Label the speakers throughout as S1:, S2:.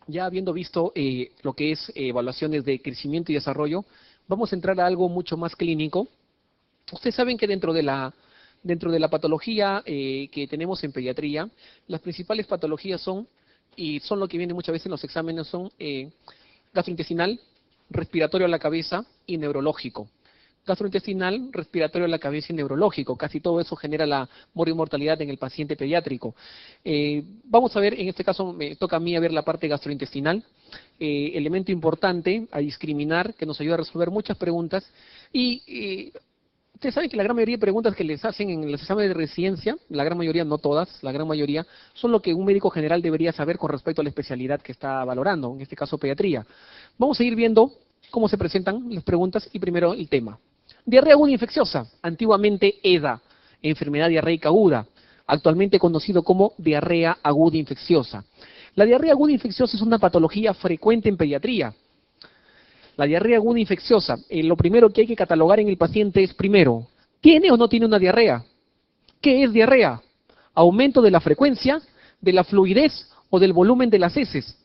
S1: Ya habiendo visto lo que es evaluaciones de crecimiento y desarrollo, vamos a entrar a algo mucho más clínico. Ustedes saben que dentro de la patología que tenemos en pediatría, las principales patologías son, y son lo que viene muchas veces en los exámenes, son gastrointestinal, respiratorio a la cabeza y neurológico. Gastrointestinal, respiratorio a la cabeza y neurológico. Casi todo eso genera la mortalidad en el paciente pediátrico. Vamos a ver, en este caso me toca a mí a ver la parte gastrointestinal, elemento importante a discriminar que nos ayuda a resolver muchas preguntas. Y ustedes saben que la gran mayoría de preguntas que les hacen en los exámenes de residencia, la gran mayoría, no todas, la gran mayoría, son lo que un médico general debería saber con respecto a la especialidad que está valorando, en este caso pediatría. Vamos a ir viendo cómo se presentan las preguntas y primero el tema. Diarrea aguda infecciosa, antiguamente EDA, enfermedad diarreica aguda, actualmente conocido como diarrea aguda infecciosa. La diarrea aguda infecciosa es una patología frecuente en pediatría. La diarrea aguda infecciosa, lo primero que hay que catalogar en el paciente es, primero, ¿tiene o no tiene una diarrea? ¿Qué es diarrea? Aumento de la frecuencia, de la fluidez o del volumen de las heces,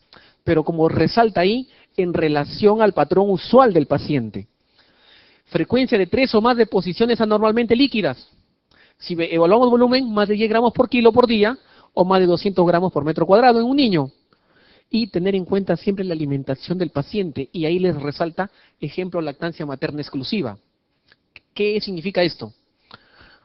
S1: pero como resalta ahí, en relación al patrón usual del paciente. Frecuencia de 3 o más deposiciones anormalmente líquidas. Si evaluamos volumen, más de 10 gramos por kilo por día o más de 200 gramos por metro cuadrado en un niño. Y tener en cuenta siempre la alimentación del paciente. Y ahí les resalta, ejemplo, lactancia materna exclusiva. ¿Qué significa esto?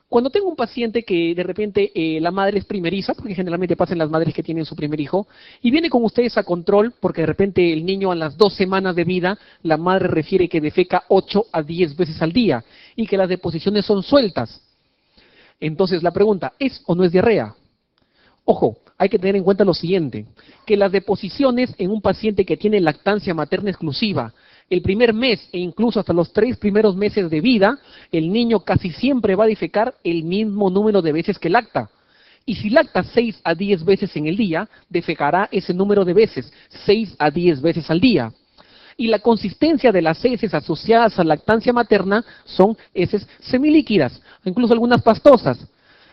S1: Cuando tengo un paciente que de repente la madre es primeriza, porque generalmente pasan las madres que tienen su primer hijo, y viene con ustedes a control, porque de repente el niño a las 2 semanas de vida, la madre refiere que defeca 8 a 10 veces al día, y que las deposiciones son sueltas. Entonces la pregunta, ¿es o no es diarrea? Ojo, hay que tener en cuenta lo siguiente, que las deposiciones en un paciente que tiene lactancia materna exclusiva, el primer mes e incluso hasta los 3 primeros meses de vida, el niño casi siempre va a defecar el mismo número de veces que lacta. Y si lacta 6 a 10 veces en el día, defecará ese número de veces, 6 a 10 veces al día. Y la consistencia de las heces asociadas a lactancia materna son heces semilíquidas, incluso algunas pastosas.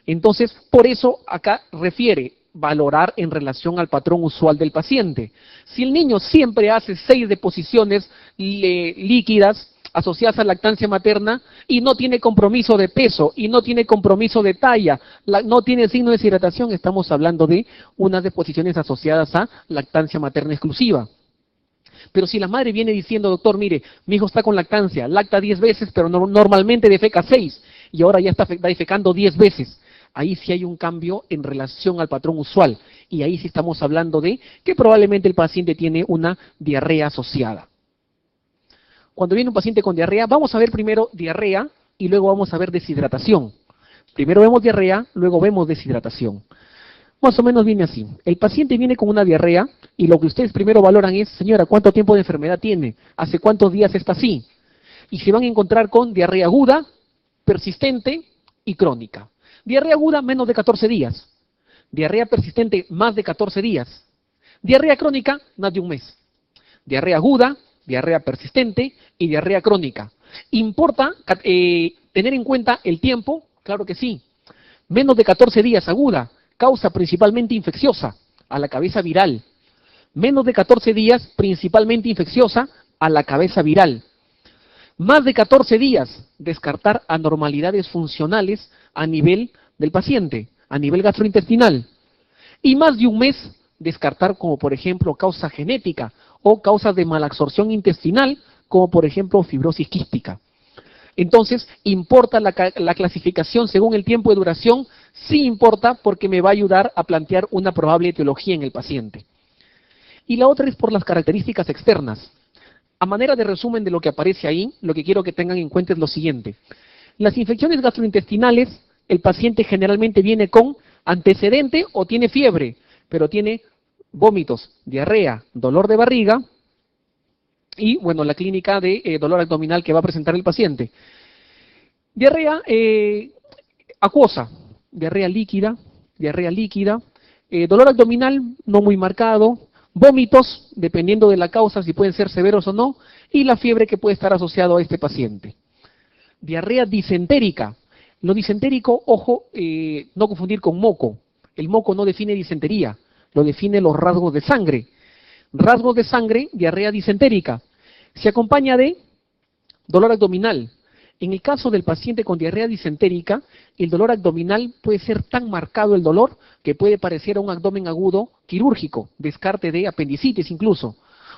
S1: Entonces, por eso acá refiere valorar en relación al patrón usual del paciente. Si el niño siempre hace 6 deposiciones líquidas asociadas a lactancia materna y no tiene compromiso de peso y no tiene compromiso de talla, no tiene signo de deshidratación, estamos hablando de unas deposiciones asociadas a lactancia materna exclusiva. Pero si la madre viene diciendo, doctor, mire, mi hijo está con lactancia, lacta 10 veces, pero normalmente defeca 6, y ahora ya está defecando 10 veces, ahí sí hay un cambio en relación al patrón usual, y ahí sí estamos hablando de que probablemente el paciente tiene una diarrea asociada. Cuando viene un paciente con diarrea, vamos a ver primero diarrea, y luego vamos a ver deshidratación. Primero vemos diarrea, luego vemos deshidratación. Más o menos viene así. El paciente viene con una diarrea y lo que ustedes primero valoran es, señora, ¿cuánto tiempo de enfermedad tiene? ¿Hace cuántos días está así? Y se van a encontrar con diarrea aguda, persistente y crónica. Diarrea aguda, menos de 14 días. Diarrea persistente, más de 14 días. Diarrea crónica, más de un mes. Diarrea aguda, diarrea persistente y diarrea crónica. ¿Importa tener en cuenta el tiempo? Claro que sí. Menos de 14 días aguda. Causa principalmente infecciosa, a la cabeza viral. Menos de 14 días, principalmente infecciosa, a la cabeza viral. Más de 14 días, descartar anormalidades funcionales a nivel del paciente, a nivel gastrointestinal. Y más de un mes, descartar como por ejemplo causa genética o causas de malabsorción intestinal, como por ejemplo fibrosis quística. Entonces, ¿importa la clasificación según el tiempo de duración? Sí importa porque me va a ayudar a plantear una probable etiología en el paciente. Y la otra es por las características externas. A manera de resumen de lo que aparece ahí, lo que quiero que tengan en cuenta es lo siguiente. Las infecciones gastrointestinales, el paciente generalmente viene con antecedente o tiene fiebre, pero tiene vómitos, diarrea, dolor de barriga, y, bueno, la clínica de dolor abdominal que va a presentar el paciente. Diarrea acuosa, diarrea líquida, dolor abdominal no muy marcado, vómitos, dependiendo de la causa, si pueden ser severos o no, y la fiebre que puede estar asociado a este paciente. Diarrea disentérica. Lo disentérico, ojo, no confundir con moco. El moco no define disentería, lo define los rasgos de sangre. rasgos de sangre, diarrea disentérica. Se acompaña de dolor abdominal. En el caso del paciente con diarrea disentérica, el dolor abdominal puede ser tan marcado el dolor que puede parecer a un abdomen agudo quirúrgico, descarte de apendicitis incluso.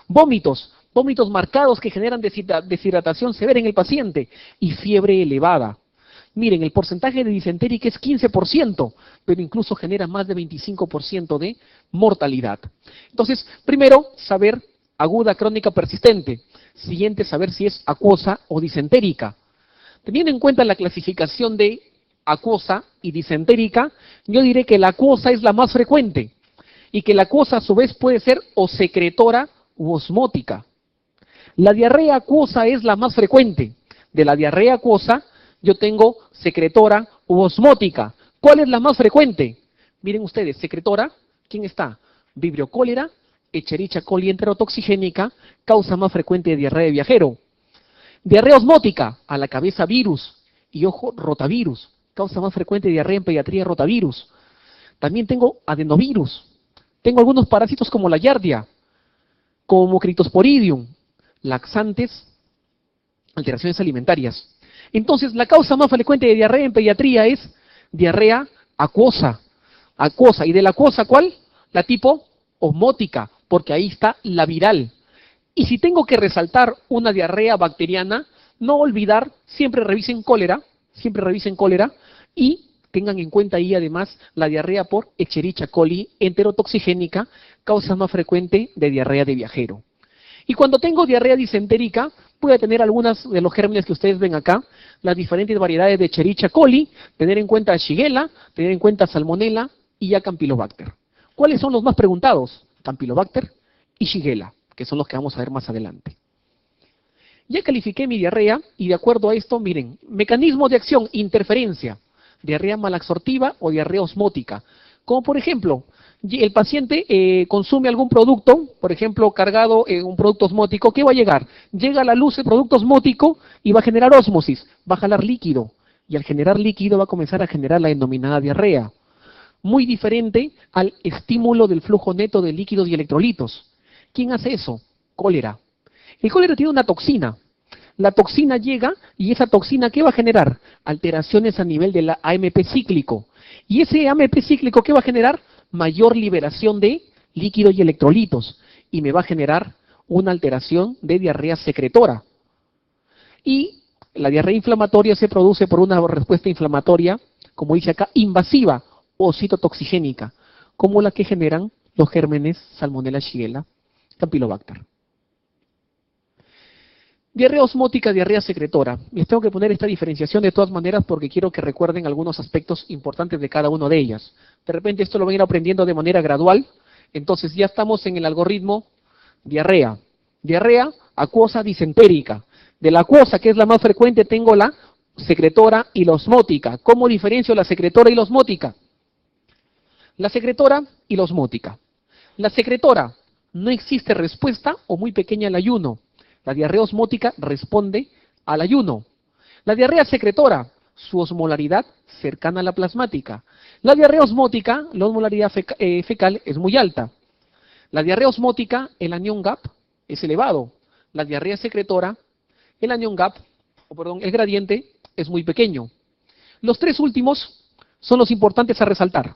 S1: Vómitos, vómitos marcados que generan deshidratación severa en el paciente y fiebre elevada. Miren, el porcentaje de disentérica es 15%, pero incluso genera más de 25% de mortalidad. Entonces, primero, saber aguda, crónica, persistente. Siguiente, saber si es acuosa o disentérica. Teniendo en cuenta la clasificación de acuosa y disentérica, yo diré que la acuosa es la más frecuente y que la acuosa a su vez puede ser o secretora u osmótica. La diarrea acuosa es la más frecuente. De la diarrea acuosa yo tengo secretora u osmótica. ¿Cuál es la más frecuente? Miren ustedes, secretora, ¿quién está? Vibrio cólera, Escherichia coli enterotoxigénica, causa más frecuente de diarrea de viajero. Diarrea osmótica, a la cabeza virus, y ojo, rotavirus, causa más frecuente de diarrea en pediatría rotavirus. También tengo adenovirus, tengo algunos parásitos como la Yardia, como Cryptosporidium, laxantes, alteraciones alimentarias. Entonces, la causa más frecuente de diarrea en pediatría es diarrea acuosa. Acuosa. ¿Y de la acuosa cuál? La tipo osmótica, porque ahí está la viral. Y si tengo que resaltar una diarrea bacteriana, no olvidar, siempre revisen cólera, y tengan en cuenta ahí además la diarrea por Escherichia coli enterotoxigénica, causa más frecuente de diarrea de viajero. Y cuando tengo diarrea disentérica, voy a tener algunos de los gérmenes que ustedes ven acá, las diferentes variedades de Escherichia coli, tener en cuenta Shigella, tener en cuenta Salmonella y ya Campylobacter. ¿Cuáles son los más preguntados? Campylobacter y Shigella, que son los que vamos a ver más adelante. Ya califiqué mi diarrea y de acuerdo a esto, miren, mecanismo de acción, interferencia, diarrea malabsortiva o diarrea osmótica. Como por ejemplo, el paciente consume algún producto, por ejemplo, cargado en un producto osmótico, ¿qué va a llegar? Llega a la luz el producto osmótico y va a generar ósmosis, va a jalar líquido, y al generar líquido va a comenzar a generar la denominada diarrea. Muy diferente al estímulo del flujo neto de líquidos y electrolitos. ¿Quién hace eso? Cólera. El cólera tiene una toxina. La toxina llega y esa toxina, ¿qué va a generar? Alteraciones a nivel del AMP cíclico. Y ese AMP cíclico, ¿qué va a generar? Mayor liberación de líquidos y electrolitos. Y me va a generar una alteración de diarrea secretora. Y la diarrea inflamatoria se produce por una respuesta inflamatoria, como dice acá, invasiva o citotoxigénica, como la que generan los gérmenes Salmonella, Shigella, Campylobacter. Diarrea osmótica, diarrea secretora. Les tengo que poner esta diferenciación de todas maneras porque quiero que recuerden algunos aspectos importantes de cada una de ellas. De repente esto lo van a ir aprendiendo de manera gradual. Entonces ya estamos en el algoritmo diarrea. Diarrea acuosa disentérica. De la acuosa, que es la más frecuente, tengo la secretora y la osmótica. ¿Cómo diferencio la secretora y la osmótica? La secretora y la osmótica. La secretora, no existe respuesta o muy pequeña el ayuno. La diarrea osmótica responde al ayuno. La diarrea secretora, su osmolaridad cercana a la plasmática. La diarrea osmótica, la osmolaridad fecal es muy alta. La diarrea osmótica, el anion gap es elevado. La diarrea secretora, el anion gap, el gradiente es muy pequeño. Los tres últimos son los importantes a resaltar.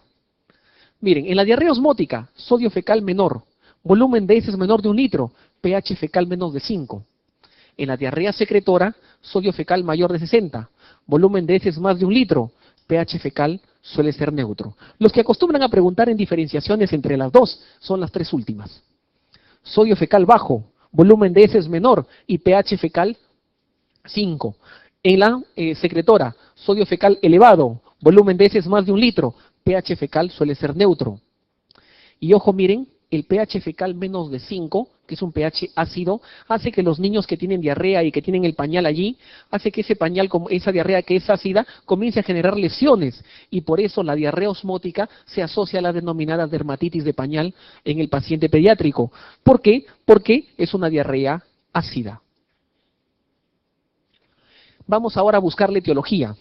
S1: Miren, en la diarrea osmótica, sodio fecal menor, volumen de heces menor de 1 litro, pH fecal menos de 5. En la diarrea secretora, sodio fecal mayor de 60, volumen de heces más de 1 litro, pH fecal suele ser neutro. Los que acostumbran a preguntar en diferenciaciones entre las dos son las tres últimas. Sodio fecal bajo, volumen de heces menor y pH fecal 5. En la secretora, sodio fecal elevado, volumen de heces más de 1 litro, pH fecal suele ser neutro. Y ojo, miren, el pH fecal menos de 5, que es un pH ácido, hace que los niños que tienen diarrea y que tienen el pañal allí, hace que ese pañal, esa diarrea que es ácida, comience a generar lesiones. Y por eso la diarrea osmótica se asocia a la denominada dermatitis de pañal en el paciente pediátrico. ¿Por qué? Porque es una diarrea ácida. Vamos ahora a buscar la etiología.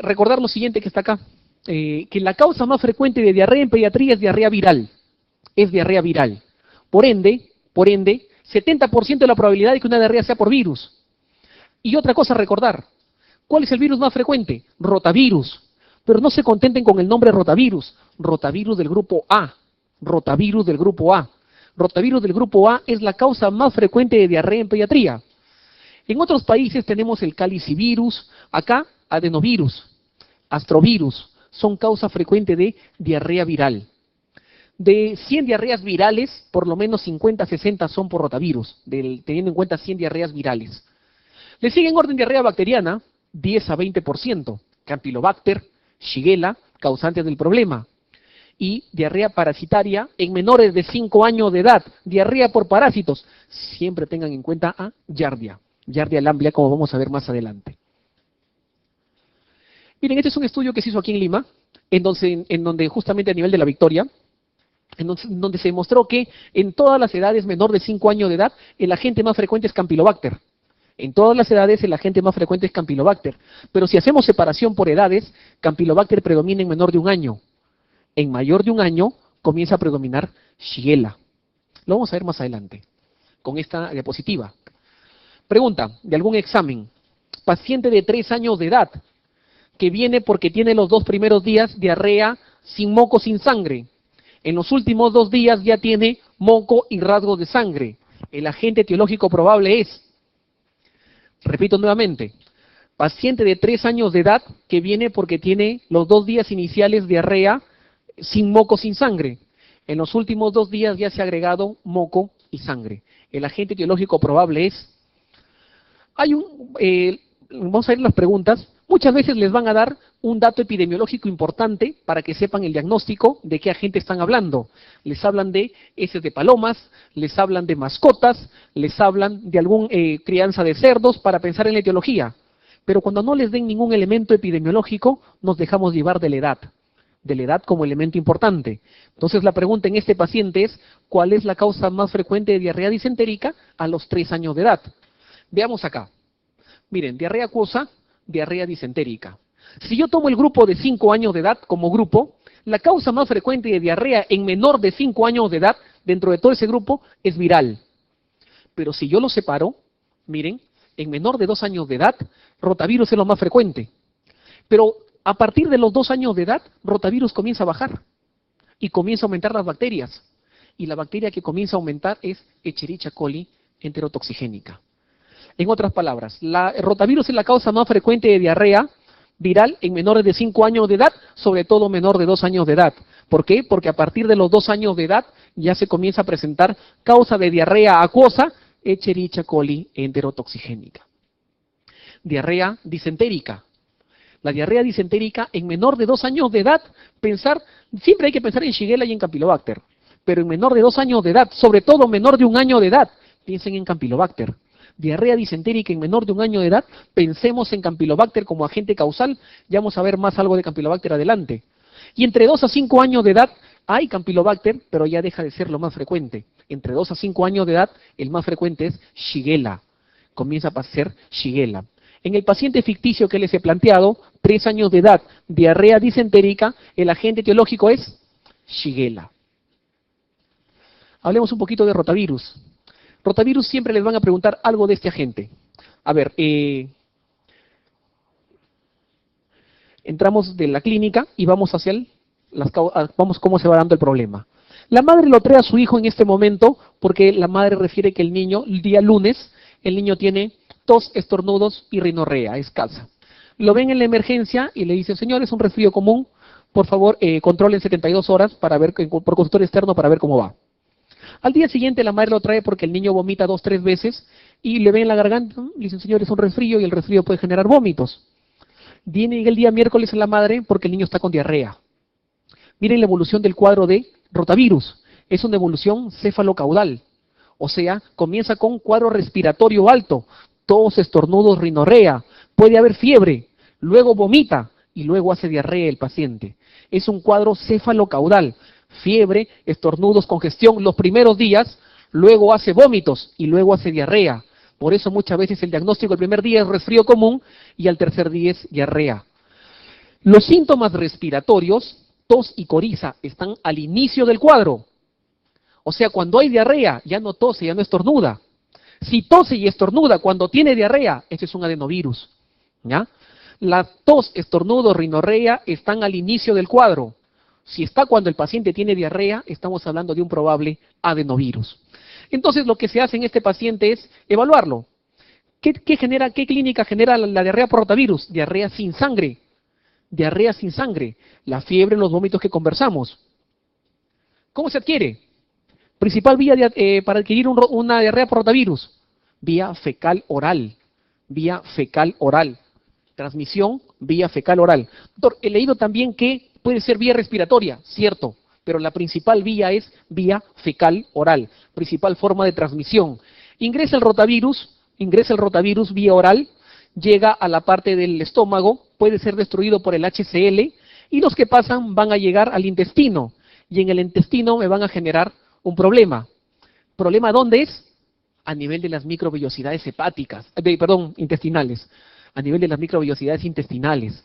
S1: Recordar lo siguiente que está acá. Que la causa más frecuente de diarrea en pediatría es diarrea viral. Es diarrea viral. Por ende, 70% de la probabilidad de que una diarrea sea por virus. Y otra cosa a recordar, ¿cuál es el virus más frecuente? Rotavirus. Pero no se contenten con el nombre rotavirus, rotavirus del grupo A, rotavirus del grupo A. Rotavirus del grupo A es la causa más frecuente de diarrea en pediatría. En otros países tenemos el calicivirus, acá adenovirus, astrovirus, son causa frecuente de diarrea viral. De 100 diarreas virales, por lo menos 50, 60 son por rotavirus, teniendo en cuenta 100 diarreas virales. Le sigue en orden diarrea bacteriana, 10 a 20%, Campylobacter, Shigella, causantes del problema. Y diarrea parasitaria en menores de 5 años de edad, diarrea por parásitos, siempre tengan en cuenta a Giardia lamblia, como vamos a ver más adelante. Miren, este es un estudio que se hizo aquí en Lima, en donde justamente a nivel de La Victoria, donde se demostró que en todas las edades menor de 5 años de edad, el agente más frecuente es Campylobacter. En todas las edades el agente más frecuente es Campylobacter. Pero si hacemos separación por edades, Campylobacter predomina en menor de 1 año. En mayor de 1 año comienza a predominar Shigella. Lo vamos a ver más adelante, con esta diapositiva. Pregunta de algún examen. Paciente de 3 años de edad, que viene porque tiene los 2 primeros días diarrea sin moco, sin sangre. En los últimos 2 días ya tiene moco y rasgos de sangre. El agente etiológico probable es, repito nuevamente, paciente de 3 años de edad que viene porque tiene los 2 días iniciales diarrea sin moco, sin sangre. En los últimos 2 días ya se ha agregado moco y sangre. El agente etiológico probable es, vamos a ver las preguntas. Muchas veces les van a dar un dato epidemiológico importante para que sepan el diagnóstico de qué agente están hablando. Les hablan de heces de palomas, les hablan de mascotas, les hablan de algún crianza de cerdos para pensar en la etiología. Pero cuando no les den ningún elemento epidemiológico, nos dejamos llevar de la edad como elemento importante. Entonces la pregunta en este paciente es, ¿cuál es la causa más frecuente de diarrea disentérica a los 3 años de edad? Veamos acá. Miren, diarrea acuosa, diarrea disentérica. Si yo tomo el grupo de 5 años de edad como grupo, la causa más frecuente de diarrea en menor de 5 años de edad, dentro de todo ese grupo, es viral. Pero si yo lo separo, miren, en menor de 2 años de edad, rotavirus es lo más frecuente. Pero a partir de los 2 años de edad, rotavirus comienza a bajar y comienza a aumentar las bacterias. Y la bacteria que comienza a aumentar es Escherichia coli enterotoxigénica. En otras palabras, rotavirus es la causa más frecuente de diarrea viral en menores de 5 años de edad, sobre todo menor de 2 años de edad. ¿Por qué? Porque a partir de los 2 años de edad ya se comienza a presentar causa de diarrea acuosa, Escherichia coli enterotoxigénica. Diarrea disentérica. La diarrea disentérica en menor de 2 años de edad, siempre hay que pensar en Shigella y en Campylobacter, pero en menor de 2 años de edad, sobre todo menor de 1 año de edad, piensen en Campylobacter. Diarrea disentérica en menor de 1 año de edad, pensemos en Campylobacter como agente causal, ya vamos a ver más algo de Campylobacter adelante. Y entre 2 a 5 años de edad hay Campylobacter, pero ya deja de ser lo más frecuente. Entre 2 a 5 años de edad, el más frecuente es Shigella, comienza a ser Shigella. En el paciente ficticio que les he planteado, 3 años de edad, diarrea disentérica, el agente etiológico es Shigella. Hablemos un poquito de rotavirus. Rotavirus siempre les van a preguntar algo de este agente. A ver, entramos de la clínica y vamos hacia vamos cómo se va dando el problema. La madre lo trae a su hijo en este momento porque la madre refiere que el niño, el día lunes, el niño tiene tos, estornudos y rinorrea, es casa. Lo ven en la emergencia y le dicen, señor, es un resfrío común, por favor, controlen 72 horas para ver, por consultorio externo para ver cómo va. Al día siguiente la madre lo trae porque el niño vomita 2 o 3 veces y le ven en la garganta, le dicen, señor, es un resfrío y el resfrío puede generar vómitos. Viene el día miércoles en la madre porque el niño está con diarrea. Miren la evolución del cuadro de rotavirus. Es una evolución cefalocaudal. O sea, comienza con un cuadro respiratorio alto, tos, estornudos, rinorrea, puede haber fiebre, luego vomita y luego hace diarrea el paciente. Es un cuadro cefalocaudal. Fiebre, estornudos, congestión los primeros días, luego hace vómitos y luego hace diarrea. Por eso muchas veces el diagnóstico el primer día es resfrío común y al tercer día es diarrea. Los síntomas respiratorios, tos y coriza, están al inicio del cuadro. O sea, cuando hay diarrea, ya no tose, ya no estornuda. Si tose y estornuda cuando tiene diarrea, ese es un adenovirus, ¿ya? La tos, estornudo, rinorrea están al inicio del cuadro. Si está cuando el paciente tiene diarrea, estamos hablando de un probable adenovirus. Entonces, lo que se hace en este paciente es evaluarlo. ¿Qué clínica genera la diarrea por rotavirus? Diarrea sin sangre. Diarrea sin sangre. La fiebre en los vómitos que conversamos. ¿Cómo se adquiere? Principal vía para adquirir una diarrea por rotavirus. Vía fecal oral. Vía fecal oral. Transmisión vía fecal oral. Doctor, he leído también que puede ser vía respiratoria, cierto, pero la principal vía es vía fecal oral, principal forma de transmisión. Ingresa el rotavirus vía oral, llega a la parte del estómago, puede ser destruido por el HCl y los que pasan van a llegar al intestino y en el intestino me van a generar un problema. ¿Problema dónde es? A nivel de las microvellosidades intestinales. A nivel de las microvellosidades intestinales.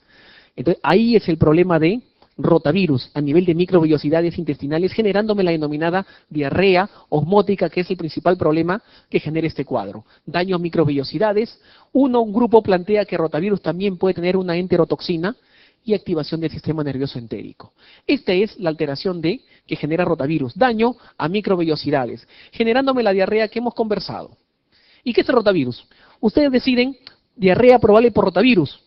S1: Entonces, ahí es el problema de rotavirus, a nivel de microvellosidades intestinales, generándome la denominada diarrea osmótica, que es el principal problema que genera este cuadro. Daño a microvellosidades. Un grupo plantea que rotavirus también puede tener una enterotoxina y activación del sistema nervioso entérico. Esta es la alteración que genera rotavirus, daño a microvellosidades, generándome la diarrea que hemos conversado. ¿Y qué es el rotavirus? Ustedes deciden diarrea probable por rotavirus.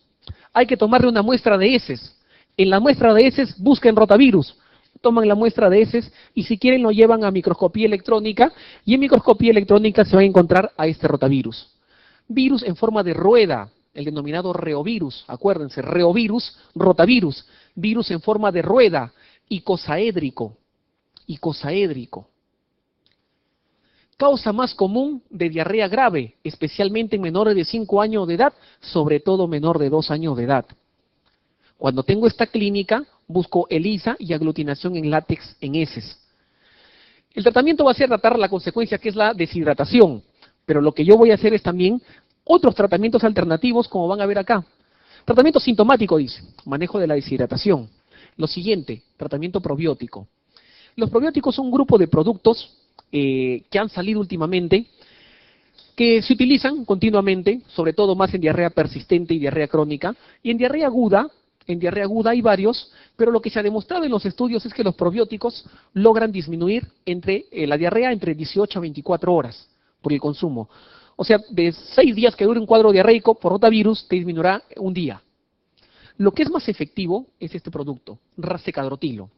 S1: Hay que tomarle una muestra de heces. En la muestra de heces busquen rotavirus. Toman la muestra de heces y si quieren lo llevan a microscopía electrónica y en microscopía electrónica se va a encontrar a este rotavirus. Virus en forma de rueda, el denominado reovirus, acuérdense, reovirus, rotavirus, virus en forma de rueda, icosaédrico. Causa más común de diarrea grave, especialmente en menores de 5 años de edad, sobre todo menor de 2 años de edad. Cuando tengo esta clínica, busco ELISA y aglutinación en látex en heces. El tratamiento va a ser tratar la consecuencia que es la deshidratación, pero lo que yo voy a hacer es también otros tratamientos alternativos, como van a ver acá. Tratamiento sintomático, dice, manejo de la deshidratación. Lo siguiente, tratamiento probiótico. Los probióticos son un grupo de productos que han salido últimamente, que se utilizan continuamente, sobre todo más en diarrea persistente y diarrea crónica, y en diarrea aguda hay varios, pero lo que se ha demostrado en los estudios es que los probióticos logran disminuir la diarrea entre 18 a 24 horas por el consumo. O sea, de 6 días que dure un cuadro diarreico por rotavirus, te disminuirá un día. Lo que es más efectivo es este producto, Rasecadrotilo.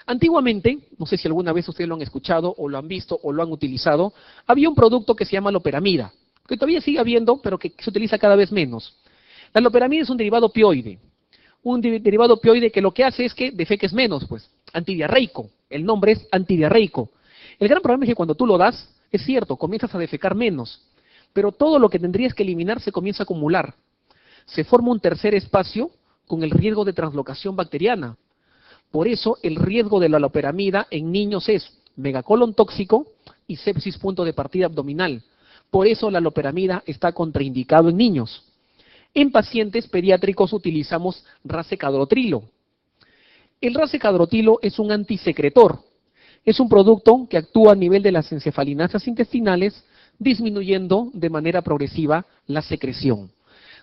S1: Antiguamente, no sé si alguna vez ustedes lo han escuchado o lo han visto o lo han utilizado, había un producto que se llama loperamida, que todavía sigue habiendo, pero que se utiliza cada vez menos. La loperamida es un derivado opioide. Un derivado opioide que lo que hace es que defeques menos, pues, antidiarreico. El nombre es antidiarreico. El gran problema es que cuando tú lo das, es cierto, comienzas a defecar menos, pero todo lo que tendrías que eliminar se comienza a acumular. Se forma un tercer espacio con el riesgo de translocación bacteriana. Por eso el riesgo de la loperamida en niños es megacolon tóxico y sepsis punto de partida abdominal. Por eso la loperamida está contraindicado en niños. En pacientes pediátricos utilizamos rasecadrotilo. El rasecadrotilo es un antisecretor. Es un producto que actúa a nivel de las encefalinasas intestinales, disminuyendo de manera progresiva la secreción.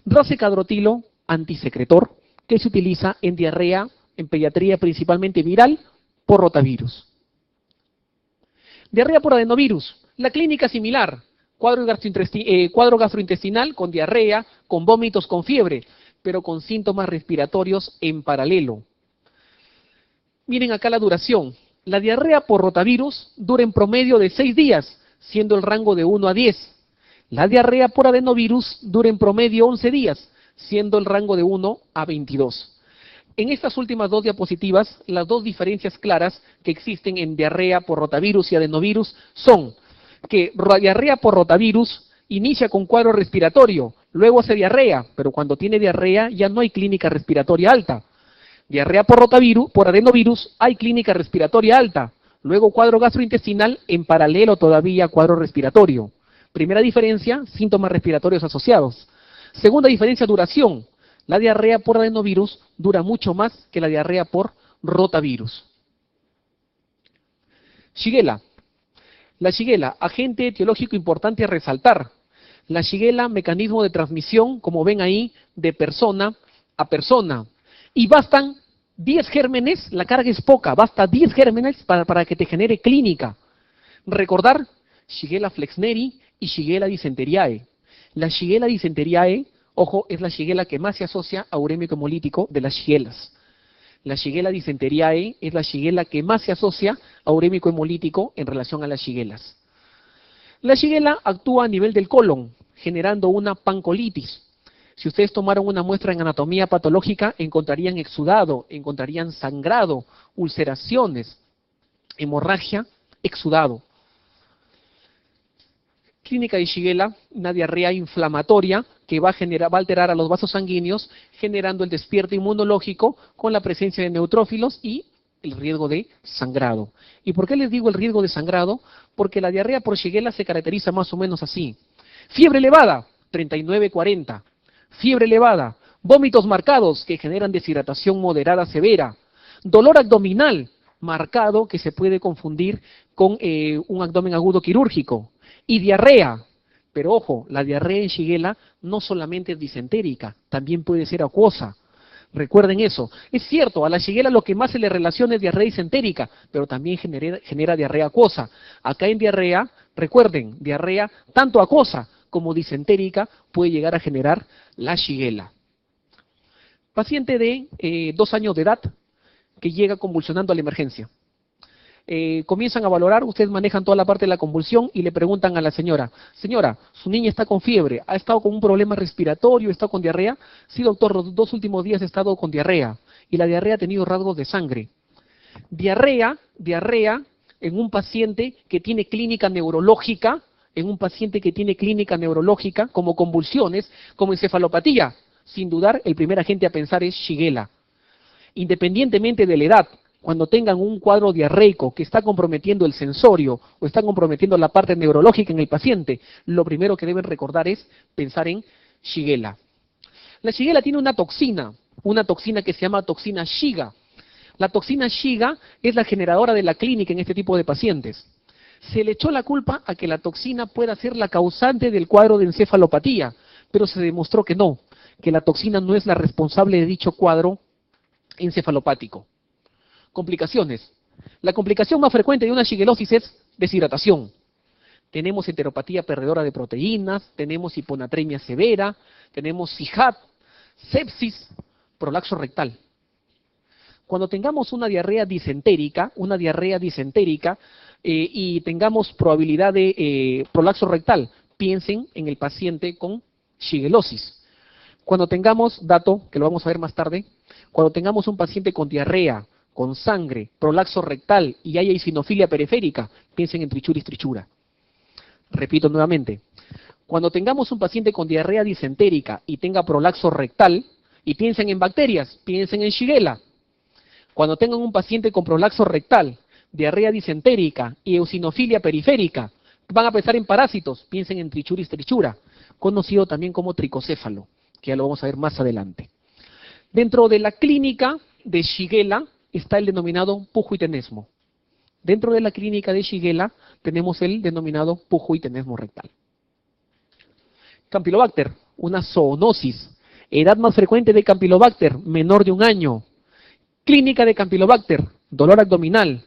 S1: Rasecadrotilo, antisecretor, que se utiliza en diarrea, en pediatría principalmente viral, por rotavirus. Diarrea por adenovirus. La clínica similar. Cuadro gastrointestinal con diarrea, con vómitos, con fiebre, pero con síntomas respiratorios en paralelo. Miren acá la duración. La diarrea por rotavirus dura en promedio de 6 días, siendo el rango de 1 a 10. La diarrea por adenovirus dura en promedio 11 días, siendo el rango de 1 a 22. En estas últimas 2 diapositivas, las 2 diferencias claras que existen en diarrea por rotavirus y adenovirus son que diarrea por rotavirus inicia con cuadro respiratorio, luego hace diarrea, pero cuando tiene diarrea ya no hay clínica respiratoria alta. Diarrea por rotavirus, por adenovirus, hay clínica respiratoria alta, luego cuadro gastrointestinal, en paralelo todavía cuadro respiratorio. Primera diferencia, síntomas respiratorios asociados. Segunda diferencia, duración. La diarrea por adenovirus dura mucho más que la diarrea por rotavirus. Shigella. La Shigella, agente etiológico importante a resaltar. La Shigella, mecanismo de transmisión, como ven ahí, de persona a persona. Y bastan 10 gérmenes, la carga es poca, basta 10 gérmenes para que te genere clínica. Recordar, Shigella flexneri y Shigella dysenteriae. La Shigella dysenteriae, ojo, es la Shigella que más se asocia a urémico hemolítico de las Shigellas. La Shigella dysenteriae es la Shigella que más se asocia a urémico hemolítico en relación a las Shigellas. La Shigella actúa a nivel del colon, generando una pancolitis. Si ustedes tomaron una muestra en anatomía patológica, encontrarían exudado, encontrarían sangrado, ulceraciones, hemorragia, exudado. Clínica de Shigella, una diarrea inflamatoria que va a alterar a los vasos sanguíneos, generando el despierto inmunológico con la presencia de neutrófilos y el riesgo de sangrado. ¿Y por qué les digo el riesgo de sangrado? Porque la diarrea por Shigella se caracteriza más o menos así. Fiebre elevada, 39-40. Fiebre elevada, vómitos marcados que generan deshidratación moderada severa. Dolor abdominal marcado que se puede confundir con un abdomen agudo quirúrgico. Y diarrea, pero ojo, la diarrea en Shigella no solamente es disentérica, también puede ser acuosa. Recuerden eso. Es cierto, a la Shigella lo que más se le relaciona es diarrea disentérica, pero también genera diarrea acuosa. Acá en diarrea, recuerden, diarrea tanto acuosa como disentérica puede llegar a generar la Shigella. Paciente de 2 años de edad que llega convulsionando a la emergencia. Comienzan a valorar, ustedes manejan toda la parte de la convulsión y le preguntan a la señora, señora, su niña está con fiebre, ha estado con un problema respiratorio, está con diarrea. Sí, doctor, los 2 últimos días he estado con diarrea y la diarrea ha tenido rasgos de sangre. Diarrea en un paciente que tiene clínica neurológica, como convulsiones, como encefalopatía. Sin dudar, el primer agente a pensar es Shigella. Independientemente de la edad, cuando tengan un cuadro diarreico que está comprometiendo el sensorio o está comprometiendo la parte neurológica en el paciente, lo primero que deben recordar es pensar en Shigella. La Shigella tiene una toxina que se llama toxina Shiga. La toxina Shiga es la generadora de la clínica en este tipo de pacientes. Se le echó la culpa a que la toxina pueda ser la causante del cuadro de encefalopatía, pero se demostró que no, que la toxina no es la responsable de dicho cuadro encefalopático. Complicaciones. La complicación más frecuente de una shigellosis es deshidratación. Tenemos enteropatía perdedora de proteínas, tenemos hiponatremia severa, tenemos CIJAP, sepsis, prolapso rectal. Cuando tengamos una diarrea disentérica y tengamos probabilidad de prolapso rectal, piensen en el paciente con shigellosis. Cuando tengamos, dato que lo vamos a ver más tarde, cuando tengamos un paciente con diarrea, con sangre, prolapso rectal y haya eosinofilia periférica, piensen en trichuris trichura. Repito nuevamente, cuando tengamos un paciente con diarrea disentérica y tenga prolapso rectal y piensen en bacterias, piensen en Shigella. Cuando tengan un paciente con prolapso rectal, diarrea disentérica y eosinofilia periférica, van a pensar en parásitos, piensen en trichuris trichura, conocido también como tricocéfalo, que ya lo vamos a ver más adelante. Dentro de la clínica de Shigella está el denominado pujo y tenesmo. Dentro de la clínica de Shigella tenemos el denominado pujo y tenesmo rectal. Campylobacter, una zoonosis. Edad más frecuente de Campylobacter, menor de 1 año. Clínica de Campylobacter, dolor abdominal,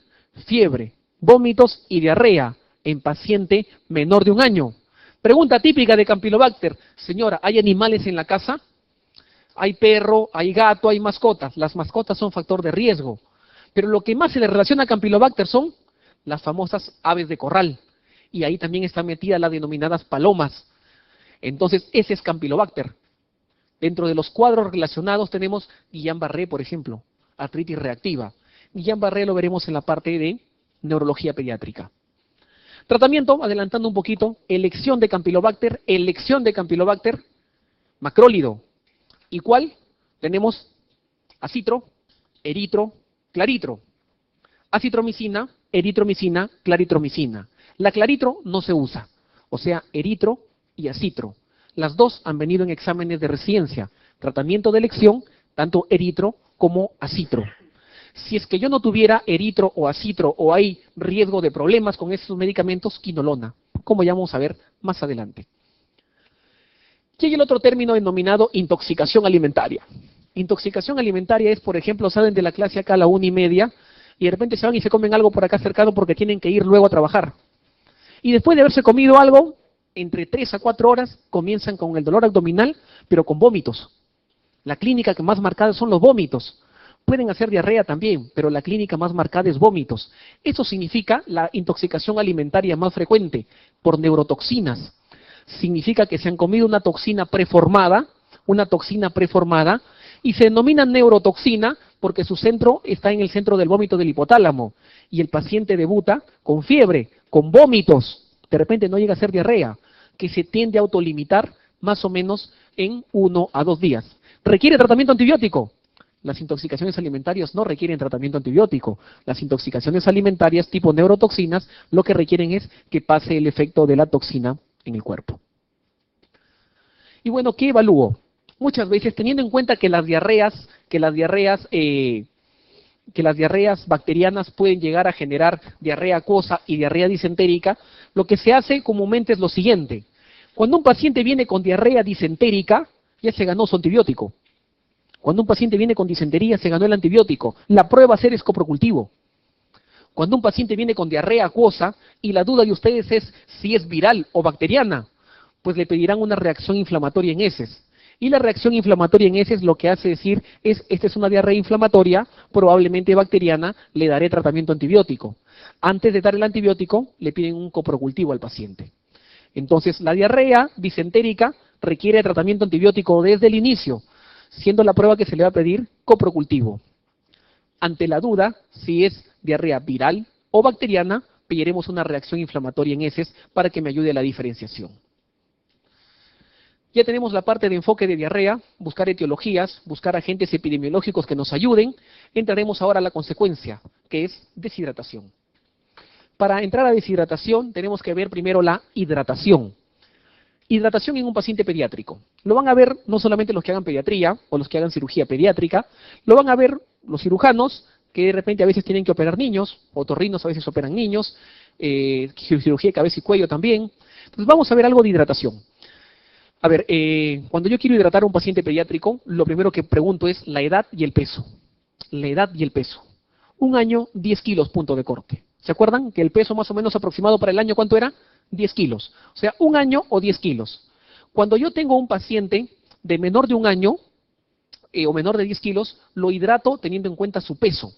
S1: fiebre, vómitos y diarrea en paciente menor de 1 año. Pregunta típica de Campylobacter, señora, ¿hay animales en la casa? Hay perro, hay gato, hay mascotas. Las mascotas son factor de riesgo. Pero lo que más se le relaciona a Campylobacter son las famosas aves de corral. Y ahí también están metidas las denominadas palomas. Entonces, ese es Campylobacter. Dentro de los cuadros relacionados tenemos Guillain-Barré, por ejemplo, artritis reactiva. Guillain-Barré lo veremos en la parte de neurología pediátrica. Tratamiento, adelantando un poquito, elección de Campylobacter, macrólido. ¿Y cuál? Tenemos acitro, eritro, claritro. Acitromicina, eritromicina, claritromicina. La claritro no se usa, o sea, eritro y acitro. Las dos han venido en exámenes de residencia. Tratamiento de elección, tanto eritro como acitro. Si es que yo no tuviera eritro o acitro o hay riesgo de problemas con estos medicamentos, quinolona, como ya vamos a ver más adelante. Y hay el otro término denominado intoxicación alimentaria. Intoxicación alimentaria es, por ejemplo, salen de la clase acá a la 1:30 y de repente se van y se comen algo por acá cercano porque tienen que ir luego a trabajar. Y después de haberse comido algo, entre 3 a 4 horas comienzan con el dolor abdominal, pero con vómitos. La clínica que más marcada son los vómitos. Pueden hacer diarrea también, pero la clínica más marcada es vómitos. Eso significa la intoxicación alimentaria más frecuente por neurotoxinas. Significa que se han comido una toxina preformada, y se denomina neurotoxina porque su centro está en el centro del vómito del hipotálamo. Y el paciente debuta con fiebre, con vómitos. De repente no llega a ser diarrea, que se tiende a autolimitar más o menos en 1 a 2 días. ¿Requiere tratamiento antibiótico? Las intoxicaciones alimentarias no requieren tratamiento antibiótico. Las intoxicaciones alimentarias tipo neurotoxinas lo que requieren es que pase el efecto de la toxina en el cuerpo. Y bueno, ¿qué evalúo? Muchas veces, teniendo en cuenta que las diarreas bacterianas pueden llegar a generar diarrea acuosa y diarrea disentérica, lo que se hace comúnmente es lo siguiente. Cuando un paciente viene con diarrea disentérica, ya se ganó su antibiótico. Cuando un paciente viene con disentería, se ganó el antibiótico. La prueba a hacer es coprocultivo. Cuando un paciente viene con diarrea acuosa y la duda de ustedes es si es viral o bacteriana, pues le pedirán una reacción inflamatoria en heces. Y la reacción inflamatoria en heces lo que hace decir es, esta es una diarrea inflamatoria, probablemente bacteriana, le daré tratamiento antibiótico. Antes de dar el antibiótico, le piden un coprocultivo al paciente. Entonces, la diarrea disentérica requiere tratamiento antibiótico desde el inicio, siendo la prueba que se le va a pedir coprocultivo. Ante la duda, si es diarrea viral o bacteriana, pediremos una reacción inflamatoria en heces para que me ayude a la diferenciación. Ya tenemos la parte de enfoque de diarrea, buscar etiologías, buscar agentes epidemiológicos que nos ayuden. Entraremos ahora a la consecuencia, que es deshidratación. Para entrar a deshidratación tenemos que ver primero la hidratación. Hidratación en un paciente pediátrico. Lo van a ver no solamente los que hagan pediatría o los que hagan cirugía pediátrica, lo van a ver los cirujanos que de repente a veces tienen que operar niños, otorrinos a veces operan niños, cirugía de cabeza y cuello también. Entonces vamos a ver algo de hidratación. A ver, cuando yo quiero hidratar a un paciente pediátrico, lo primero que pregunto es la edad y el peso. La edad y el peso. 1 año, 10 kilos, punto de corte. ¿Se acuerdan que el peso más o menos aproximado para el año cuánto era? 10 kilos. O sea, 1 año o 10 kilos. Cuando yo tengo un paciente de menor de 1 año o menor de 10 kilos, lo hidrato teniendo en cuenta su peso.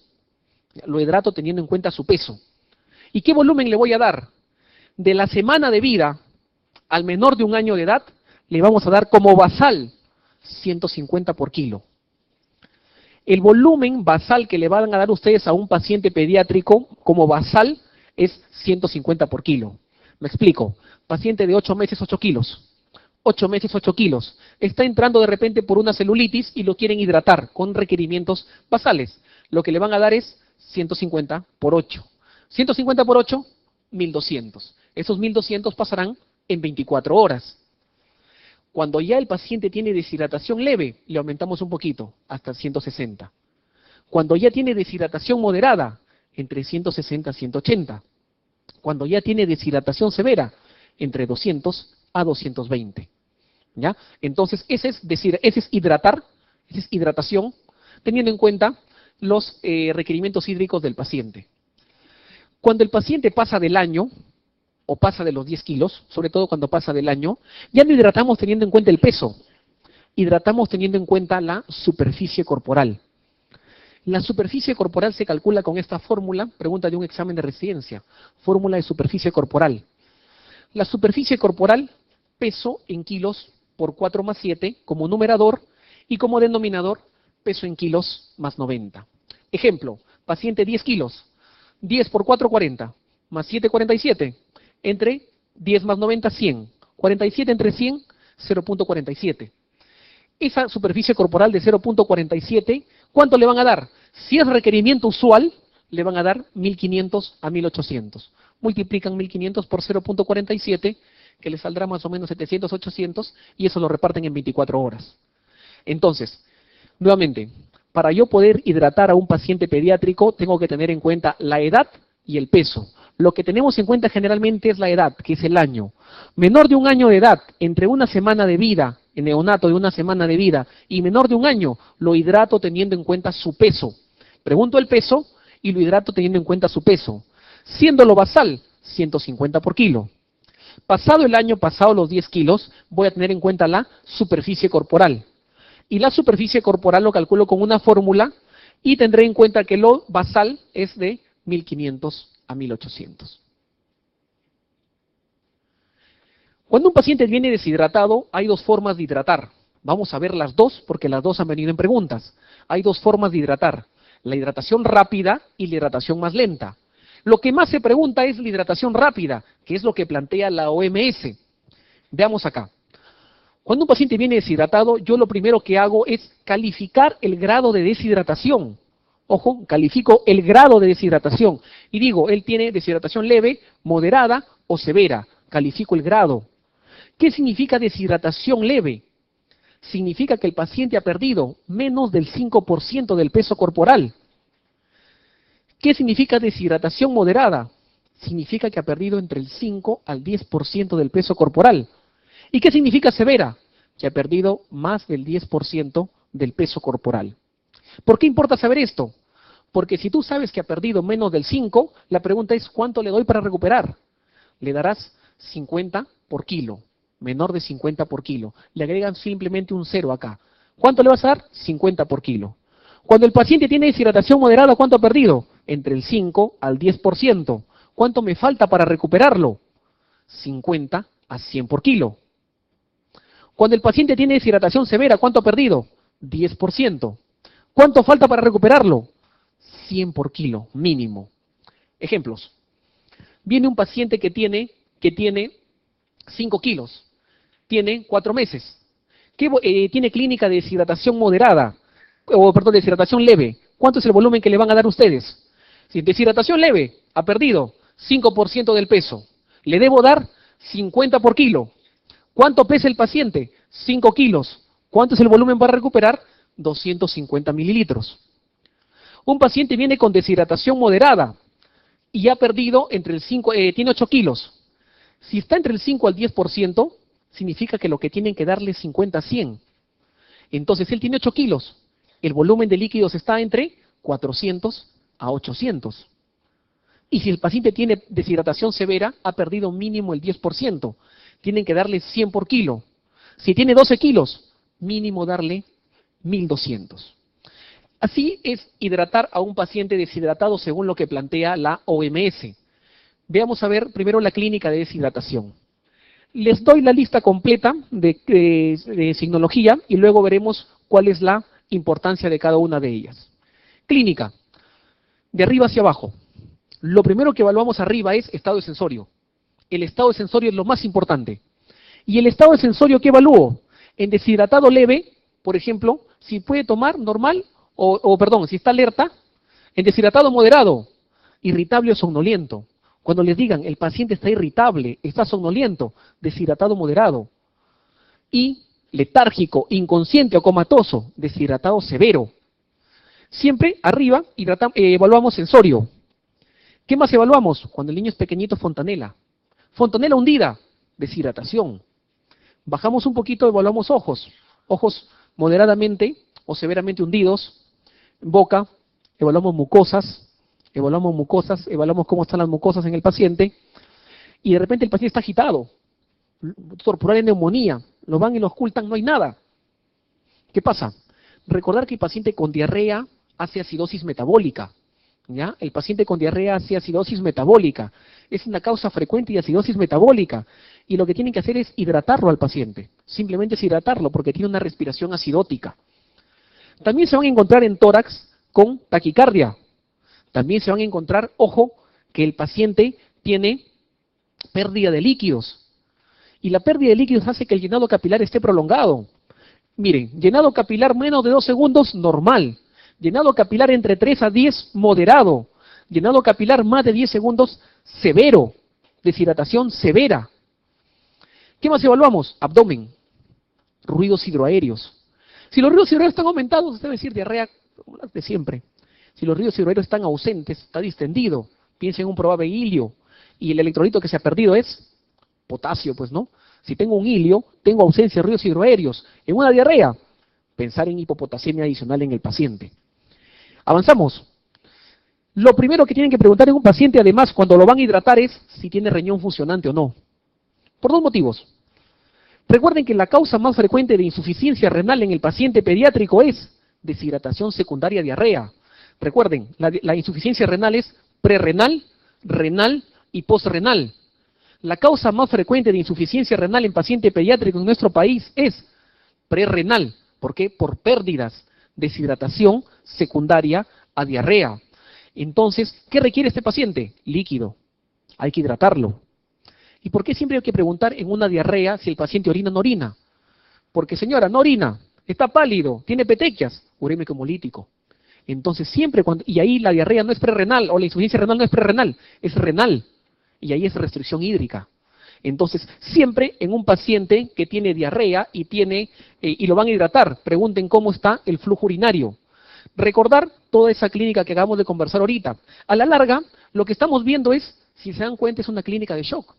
S1: Lo hidrato teniendo en cuenta su peso. ¿Y qué volumen le voy a dar? De la semana de vida al menor de 1 año de edad, le vamos a dar como basal 150 por kilo. El volumen basal que le van a dar ustedes a un paciente pediátrico como basal es 150 por kilo. Me explico. Paciente de 8 meses, 8 kilos. 8 meses, 8 kilos. Está entrando de repente por una celulitis y lo quieren hidratar con requerimientos basales. Lo que le van a dar es 150 por 8. 150 por 8, 1200. Esos 1200 pasarán en 24 horas. Cuando ya el paciente tiene deshidratación leve, le aumentamos un poquito, hasta 160. Cuando ya tiene deshidratación moderada, entre 160 y 180. Cuando ya tiene deshidratación severa, entre 200 a 220. ¿Ya? Entonces, ese es hidratar, esa es hidratación, teniendo en cuenta los requerimientos hídricos del paciente. Cuando el paciente pasa del año, o pasa de los 10 kilos, sobre todo cuando pasa del año, ya no hidratamos teniendo en cuenta el peso, hidratamos teniendo en cuenta la superficie corporal. La superficie corporal se calcula con esta fórmula, pregunta de un examen de residencia, fórmula de superficie corporal. La superficie corporal, peso en kilos por 4 más 7 como numerador y como denominador, peso en kilos más 90. Ejemplo, paciente 10 kilos, 10 por 4, 40, más 7, 47. Entre 10 más 90, 100. 47 entre 100, 0.47. Esa superficie corporal de 0.47, ¿cuánto le van a dar? Si es requerimiento usual, le van a dar 1500 a 1800. Multiplican 1500 por 0.47, que le saldrá más o menos 700, 800, y eso lo reparten en 24 horas. Entonces, nuevamente, para yo poder hidratar a un paciente pediátrico, tengo que tener en cuenta la edad y el peso. Lo que tenemos en cuenta generalmente es la edad, que es el año. Menor de un año de edad, entre una semana de vida, en neonato de una semana de vida, y menor de un año, lo hidrato teniendo en cuenta su peso. Pregunto el peso y lo hidrato teniendo en cuenta su peso. Siendo lo basal, 150 por kilo. Pasado el año, pasado los 10 kilos, voy a tener en cuenta la superficie corporal. Y la superficie corporal lo calculo con una fórmula y tendré en cuenta que lo basal es de 1500 a 1800. Cuando un paciente viene deshidratado, hay dos formas de hidratar. Vamos a ver las dos, porque las dos han venido en preguntas. Hay dos formas de hidratar, la hidratación rápida y la hidratación más lenta. Lo que más se pregunta es la hidratación rápida, que es lo que plantea la OMS. Veamos acá. Cuando un paciente viene deshidratado, yo lo primero que hago es calificar el grado de deshidratación. Ojo, califico el grado de deshidratación. Y digo, él tiene deshidratación leve, moderada o severa. Califico el grado. ¿Qué significa deshidratación leve? Significa que el paciente ha perdido menos del 5% del peso corporal. ¿Qué significa deshidratación moderada? Significa que ha perdido entre el 5 al 10% del peso corporal. ¿Y qué significa severa? Que ha perdido más del 10% del peso corporal. ¿Por qué importa saber esto? Porque si tú sabes que ha perdido menos del 5, la pregunta es ¿cuánto le doy para recuperar? Le darás 50 por kilo, menor de 50 por kilo. Le agregan simplemente un 0 acá. ¿Cuánto le vas a dar? 50 por kilo. Cuando el paciente tiene deshidratación moderada, ¿cuánto ha perdido? Entre el 5 al 10%. ¿Cuánto me falta para recuperarlo? 50 a 100 por kilo. Cuando el paciente tiene deshidratación severa, ¿cuánto ha perdido? 10%. ¿Cuánto falta para recuperarlo? 100 por kilo, mínimo. Ejemplos. Viene un paciente que tiene 5 kilos, tiene 4 meses, tiene clínica de deshidratación moderada, deshidratación leve. ¿Cuánto es el volumen que le van a dar ustedes? Si deshidratación leve, ha perdido 5% del peso. Le debo dar 50 por kilo. ¿Cuánto pesa el paciente? 5 kilos. ¿Cuánto es el volumen para recuperar? 250 mililitros. Un paciente viene con deshidratación moderada y ha perdido tiene 8 kilos. Si está entre el 5 al 10%, significa que lo que tienen que darle es 50 a 100. Entonces él tiene 8 kilos. El volumen de líquidos está entre 400 a 800. Y si el paciente tiene deshidratación severa, ha perdido mínimo el 10%. Tienen que darle 100 por kilo. Si tiene 12 kilos, mínimo darle 1200. Así es hidratar a un paciente deshidratado según lo que plantea la OMS. Veamos a ver primero la clínica de deshidratación. Les doy la lista completa de signología y luego veremos cuál es la importancia de cada una de ellas. Clínica, de arriba hacia abajo. Lo primero que evaluamos arriba es estado de sensorio. El estado de sensorio es lo más importante. ¿Y el estado de sensorio qué evalúo? En deshidratado leve, por ejemplo, si puede tomar normal si está alerta. En deshidratado moderado, irritable o somnoliento. Cuando les digan el paciente está irritable, está somnoliento, deshidratado moderado. Y letárgico, inconsciente o comatoso, deshidratado severo. Siempre arriba evaluamos sensorio. ¿Qué más evaluamos? Cuando el niño es pequeñito, fontanela. Fontanela hundida, deshidratación. Bajamos un poquito, evaluamos ojos. Ojos moderadamente o severamente hundidos. Boca, evaluamos mucosas, evaluamos cómo están las mucosas en el paciente. Y de repente el paciente está agitado. Doctor, por ahí hay neumonía. Lo van y lo ocultan, no hay nada. ¿Qué pasa? Recordar que el paciente con diarrea hace acidosis metabólica. ¿Ya? El paciente con diarrea hace acidosis metabólica. Es una causa frecuente de acidosis metabólica. Y lo que tienen que hacer es hidratarlo al paciente. Simplemente es hidratarlo porque tiene una respiración acidótica. También se van a encontrar en tórax con taquicardia. También se van a encontrar, ojo, que el paciente tiene pérdida de líquidos. Y la pérdida de líquidos hace que el llenado capilar esté prolongado. Miren, llenado capilar menos de 2 segundos, normal. Llenado capilar entre 3 a 10, moderado. Llenado capilar más de 10 segundos, severo. Deshidratación severa. ¿Qué más evaluamos? Abdomen. Ruidos hidroaéreos. Si los ruidos hidroaéreos están aumentados, usted va a decir diarrea como las de siempre. Si los ríos hidroaéreos están ausentes, está distendido, piensa en un probable hilio, y el electrolito que se ha perdido es potasio, pues, ¿no? Si tengo un hilio, tengo ausencia de ríos hidroaéreos. En una diarrea, pensar en hipopotasemia adicional en el paciente. Avanzamos. Lo primero que tienen que preguntar en un paciente, además, cuando lo van a hidratar, es si tiene riñón funcionante o no. Por dos motivos. Recuerden que la causa más frecuente de insuficiencia renal en el paciente pediátrico es deshidratación secundaria diarrea. Recuerden, la insuficiencia renal es prerrenal, renal y postrenal. La causa más frecuente de insuficiencia renal en paciente pediátrico en nuestro país es prerrenal. ¿Por qué? Por pérdidas, deshidratación secundaria a diarrea. Entonces, ¿qué requiere este paciente? Líquido. Hay que hidratarlo. ¿Y por qué siempre hay que preguntar en una diarrea si el paciente orina o no orina? Porque, señora, no orina, está pálido, tiene petequias, urémico hemolítico. Entonces, siempre y ahí la diarrea no es prerrenal, o la insuficiencia renal no es prerrenal, es renal. Y ahí es restricción hídrica. Entonces, siempre en un paciente que tiene diarrea y lo van a hidratar, pregunten cómo está el flujo urinario. Recordar toda esa clínica que acabamos de conversar ahorita. A la larga, lo que estamos viendo es, si se dan cuenta, es una clínica de shock.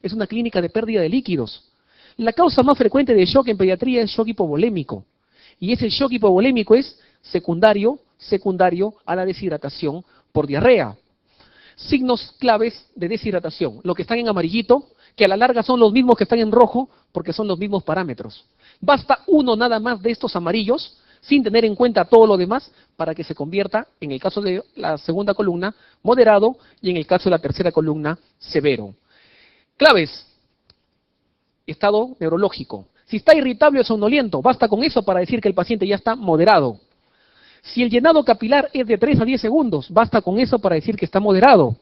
S1: Es una clínica de pérdida de líquidos. La causa más frecuente de shock en pediatría es shock hipovolémico. Y ese shock hipovolémico es secundario a la deshidratación por diarrea. Signos claves de deshidratación. Lo que están en amarillito, que a la larga son los mismos que están en rojo, porque son los mismos parámetros. Basta uno nada más de estos amarillos, sin tener en cuenta todo lo demás, para que se convierta, en el caso de la segunda columna, moderado, y en el caso de la tercera columna, severo. Claves. Estado neurológico. Si está irritable o somnoliento, basta con eso para decir que el paciente ya está moderado. Si el llenado capilar es de 3 a 10 segundos, basta con eso para decir que está moderado.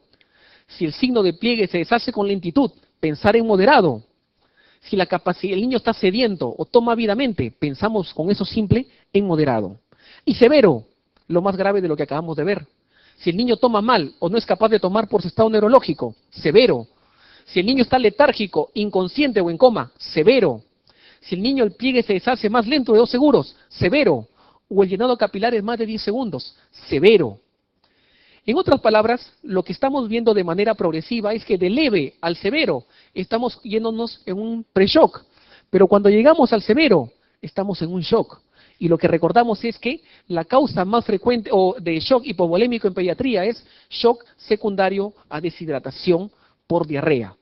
S1: Si el signo de pliegue se deshace con lentitud, pensar en moderado. Si el niño está sediento o toma ávidamente, pensamos con eso simple en moderado. Y severo, lo más grave de lo que acabamos de ver. Si el niño toma mal o no es capaz de tomar por su estado neurológico, severo. Si el niño está letárgico, inconsciente o en coma, severo. Si el niño el pliegue se deshace más lento de 2 segundos, severo. O el llenado capilar es más de 10 segundos, severo. En otras palabras, lo que estamos viendo de manera progresiva es que de leve al severo estamos yéndonos en un pre-shock, pero cuando llegamos al severo estamos en un shock. Y lo que recordamos es que la causa más frecuente de shock hipovolémico en pediatría es shock secundario a deshidratación por diarrea.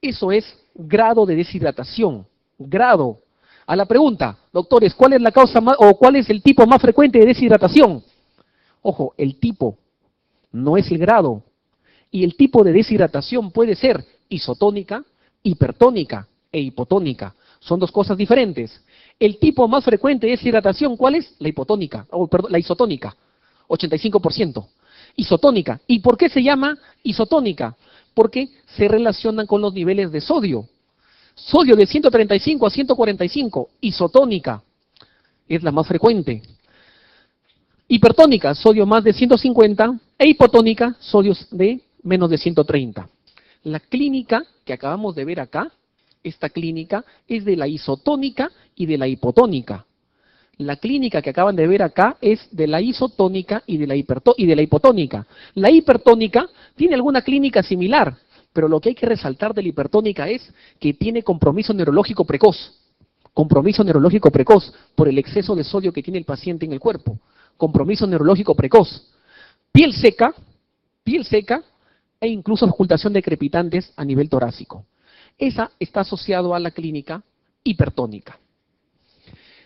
S1: Eso es grado de deshidratación, grado. A la pregunta, doctores, ¿cuál es la causa cuál es el tipo más frecuente de deshidratación? Ojo, el tipo, no es el grado. Y el tipo de deshidratación puede ser isotónica, hipertónica e hipotónica. Son dos cosas diferentes. El tipo más frecuente de deshidratación, ¿cuál es? La isotónica, 85%. Isotónica. ¿Y por qué se llama isotónica? Porque se relacionan con los niveles de sodio. Sodio de 135 a 145, isotónica, es la más frecuente. Hipertónica, sodio más de 150, e hipotónica, sodios de menos de 130. La clínica que acabamos de ver acá, esta clínica es de la isotónica y de la hipotónica. La clínica que acaban de ver acá es de la isotónica y de la hipotónica. La hipertónica tiene alguna clínica similar, pero lo que hay que resaltar de la hipertónica es que tiene compromiso neurológico precoz. Compromiso neurológico precoz por el exceso de sodio que tiene el paciente en el cuerpo. Compromiso neurológico precoz. Piel seca e incluso ocultación de crepitantes a nivel torácico. Esa está asociado a la clínica hipertónica.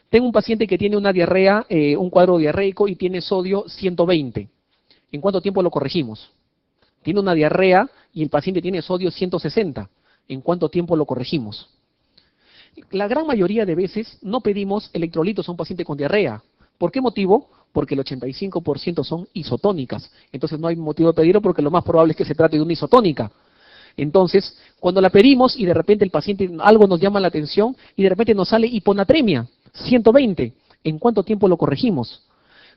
S1: Tengo un paciente que tiene una diarrea, un cuadro diarreico y tiene sodio 120. ¿En cuánto tiempo lo corregimos? Tiene una diarrea y el paciente tiene sodio 160. ¿En cuánto tiempo lo corregimos? La gran mayoría de veces no pedimos electrolitos a un paciente con diarrea. ¿Por qué motivo? Porque el 85% son isotónicas. Entonces no hay motivo de pedirlo porque lo más probable es que se trate de una isotónica. Entonces, cuando la pedimos y de repente el paciente algo nos llama la atención y de repente nos sale hiponatremia, 120, ¿en cuánto tiempo lo corregimos?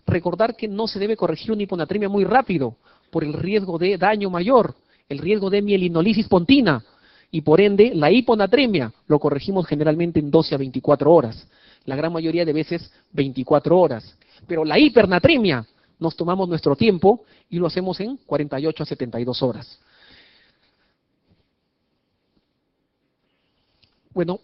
S1: Recordar que no se debe corregir una hiponatremia muy rápido por el riesgo de daño mayor, el riesgo de mielinolisis pontina y por ende la hiponatremia lo corregimos generalmente en 12 a 24 horas. La gran mayoría de veces 24 horas. Pero la hipernatremia, nos tomamos nuestro tiempo y lo hacemos en 48 a 72 horas. Bueno,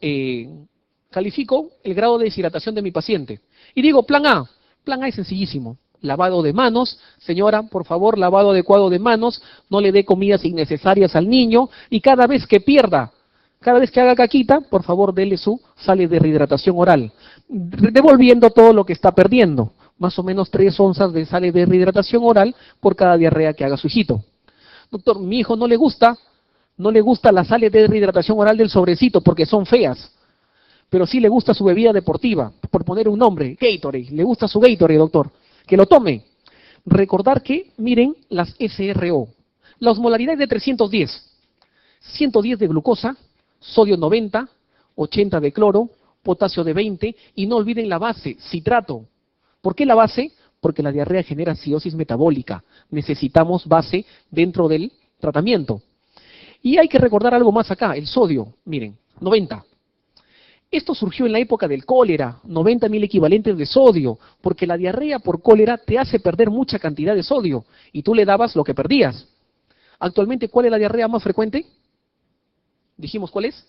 S1: califico el grado de deshidratación de mi paciente. Y digo, plan A. Plan A es sencillísimo. Lavado de manos. Señora, por favor, lavado adecuado de manos. No le dé comidas innecesarias al niño. Y cada vez que pierda, cada vez que haga caquita, por favor, dele su sales de rehidratación oral. Devolviendo todo lo que está perdiendo. Más o menos 3 onzas de sales de rehidratación oral por cada diarrea que haga su hijito. Doctor, mi hijo no le gusta las sales de rehidratación oral del sobrecito porque son feas, pero sí le gusta su bebida deportiva, por poner un nombre, Gatorade, le gusta su Gatorade, doctor, que lo tome. Recordar que, miren, las SRO, la osmolaridad es de 310, 110 de glucosa, sodio 90, 80 de cloro, potasio de 20, y no olviden la base, citrato. ¿Por qué la base? Porque la diarrea genera acidosis metabólica, necesitamos base dentro del tratamiento. Y hay que recordar algo más acá, el sodio, miren, 90. Esto surgió en la época del cólera, 90.000 equivalentes de sodio, porque la diarrea por cólera te hace perder mucha cantidad de sodio, y tú le dabas lo que perdías. Actualmente, ¿cuál es la diarrea más frecuente? Dijimos, ¿cuál es?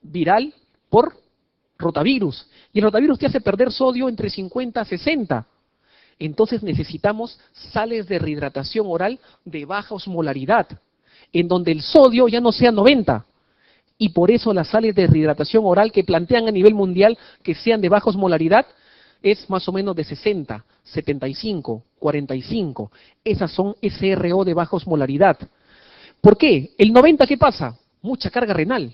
S1: Viral por rotavirus. Y el rotavirus te hace perder sodio entre 50 a 60. Entonces necesitamos sales de rehidratación oral de baja osmolaridad, en donde el sodio ya no sea 90. Y por eso las sales de rehidratación oral que plantean a nivel mundial que sean de baja osmolaridad es más o menos de 60, 75, 45. Esas son SRO de baja osmolaridad. ¿Por qué? El 90, ¿qué pasa? Mucha carga renal.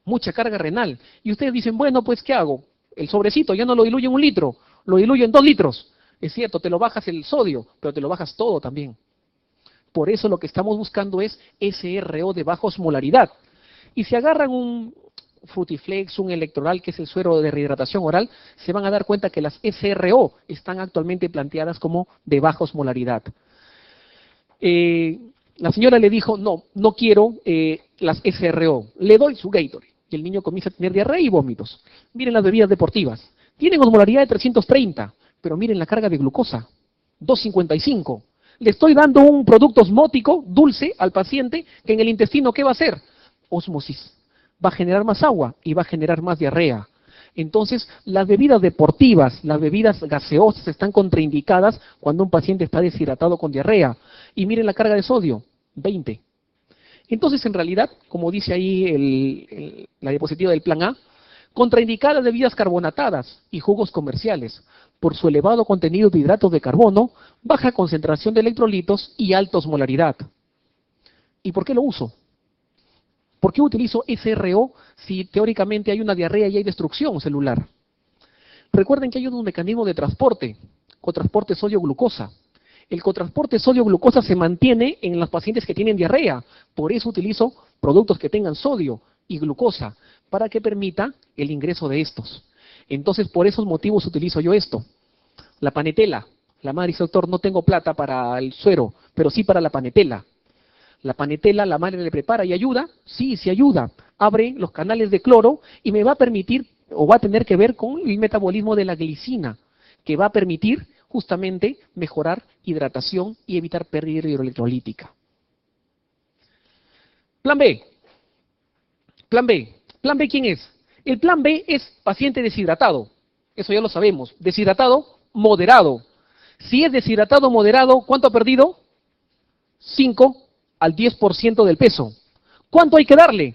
S1: Mucha carga renal. Y ustedes dicen, bueno, pues ¿qué hago? El sobrecito ya no lo diluyo en 1 litro, lo diluyo en 2 litros. Es cierto, te lo bajas el sodio, pero te lo bajas todo también. Por eso lo que estamos buscando es SRO de baja osmolaridad. Y si agarran un Frutiflex, un Electroral, que es el suero de rehidratación oral, se van a dar cuenta que las SRO están actualmente planteadas como de baja osmolaridad. La señora le dijo, no quiero las SRO, le doy su Gatorade. Y el niño comienza a tener diarrea y vómitos. Miren las bebidas deportivas, tienen osmolaridad de 330, pero miren la carga de glucosa, 255. Le estoy dando un producto osmótico, dulce, al paciente, que en el intestino, ¿qué va a hacer? Ósmosis. Va a generar más agua y va a generar más diarrea. Entonces, las bebidas deportivas, las bebidas gaseosas están contraindicadas cuando un paciente está deshidratado con diarrea. Y miren la carga de sodio, 20. Entonces, en realidad, como dice ahí la diapositiva del plan A, contraindicadas bebidas carbonatadas y jugos comerciales por su elevado contenido de hidratos de carbono, baja concentración de electrolitos y alta osmolaridad. ¿Y por qué lo uso? ¿Por qué utilizo SRO si teóricamente hay una diarrea y hay destrucción celular? Recuerden que hay un mecanismo de transporte, cotransporte sodio-glucosa. El cotransporte sodio-glucosa se mantiene en los pacientes que tienen diarrea. Por eso utilizo productos que tengan sodio y glucosa, para que permita el ingreso de estos. Entonces, por esos motivos utilizo yo esto. La panetela. La madre dice, doctor, no tengo plata para el suero, pero sí para la panetela. La panetela, la madre le prepara y ayuda. Sí, sí ayuda. Abre los canales de cloro y me va a permitir, o va a tener que ver con el metabolismo de la glicina, que va a permitir justamente mejorar hidratación y evitar pérdida hidroelectrolítica. Plan B. Plan B. ¿Plan B quién es? El plan B es paciente deshidratado. Eso ya lo sabemos. Deshidratado moderado. Si es deshidratado moderado, ¿cuánto ha perdido? 5 al 10% del peso. ¿Cuánto hay que darle?